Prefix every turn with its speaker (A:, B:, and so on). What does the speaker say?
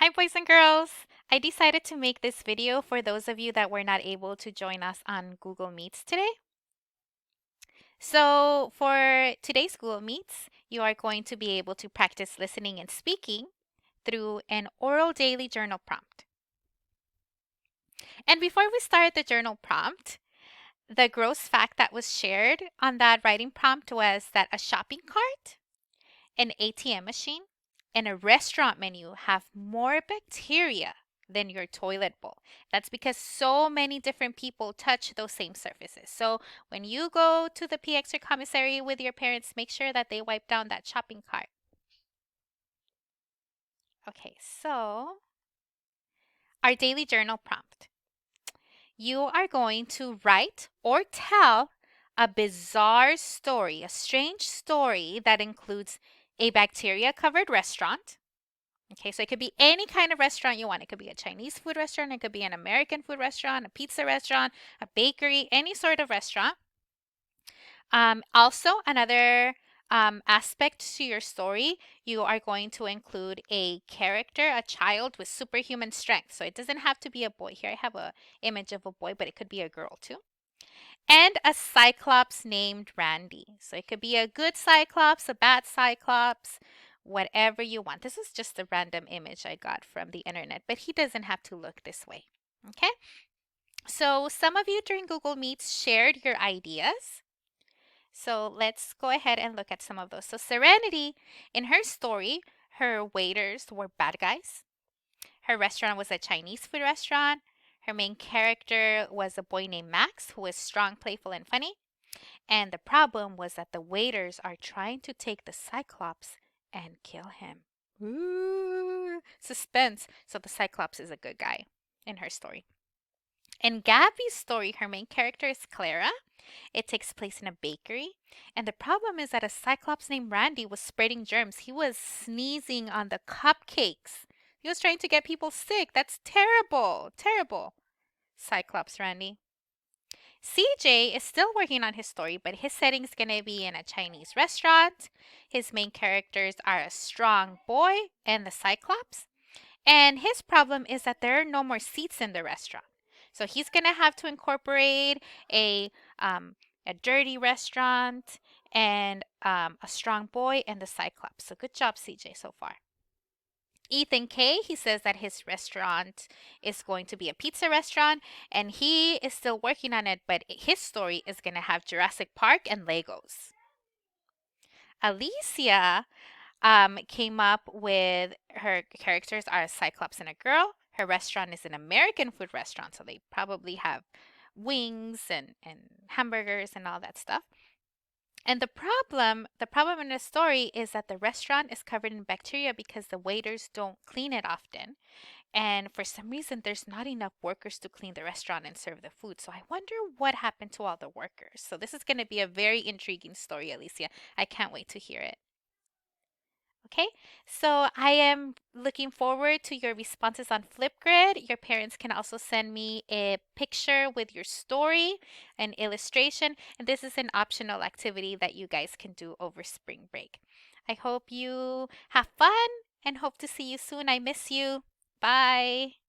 A: Hi, boys and girls. I decided to make this video for those of you that were not able to join us on Google Meets today. So for today's Google Meets, you are going to be able to practice listening and speaking through an oral daily journal prompt. And before we start the journal prompt, the gross fact that was shared on that writing prompt was that a shopping cart, an ATM machine, and a restaurant menu have more bacteria than your toilet bowl. That's because so many different people touch those same surfaces. So when you go to the PX or commissary with your parents, make sure that they wipe down that shopping cart. Okay, so our daily journal prompt. You are going to write or tell a bizarre story, a strange story that includes a bacteria covered restaurant. Okay, so it could be any kind of restaurant you want. It could be a Chinese food restaurant, it could be an American food restaurant, a pizza restaurant, a bakery, any sort of restaurant. Also, another aspect to your story, you are going to include a character, a child with superhuman strength. So it doesn't have to be a boy. Here I have an image of a boy, but it could be a girl too. And a Cyclops named Randy. So it could be a good Cyclops, a bad Cyclops, whatever you want. This is just a random image I got from the internet, but he doesn't have to look this way. Okay? So some of you during Google Meets shared your ideas. So let's go ahead and look at some of those. So Serenity, in her story, her waiters were bad guys. Her restaurant was a Chinese food restaurant. Her main character was a boy named Max, who was strong, playful, and funny. And the problem was that the waiters are trying to take the Cyclops and kill him. Ooh, suspense. So the Cyclops is a good guy in her story. In Gabby's story, her main character is Clara. It takes place in a bakery. And the problem is that a Cyclops named Randy was spreading germs. He was sneezing on the cupcakes. He was trying to get people sick. That's terrible. Terrible. Cyclops Randy. CJ is still working on his story, but his setting is going to be in a Chinese restaurant. His main characters are a strong boy and the Cyclops. And his problem is that there are no more seats in the restaurant. So he's going to have to incorporate um, a dirty restaurant and a strong boy and the Cyclops. So good job, CJ, so far. Ethan K, he says that his restaurant is going to be a pizza restaurant and he is still working on it, but his story is going to have Jurassic Park and Legos. Alysia came up with her characters are a Cyclops and a girl. Her restaurant is an American food restaurant, so they probably have wings and hamburgers and all that stuff. And the problem in the story is that the restaurant is covered in bacteria because the waiters don't clean it often. And for some reason, there's not enough workers to clean the restaurant and serve the food. So I wonder what happened to all the workers. So this is going to be a very intriguing story, Alicia. I can't wait to hear it. Okay, so I am looking forward to your responses on Flipgrid. Your parents can also send me a picture with your story, an illustration, and this is an optional activity that you guys can do over spring break. I hope you have fun and hope to see you soon. I miss you. Bye.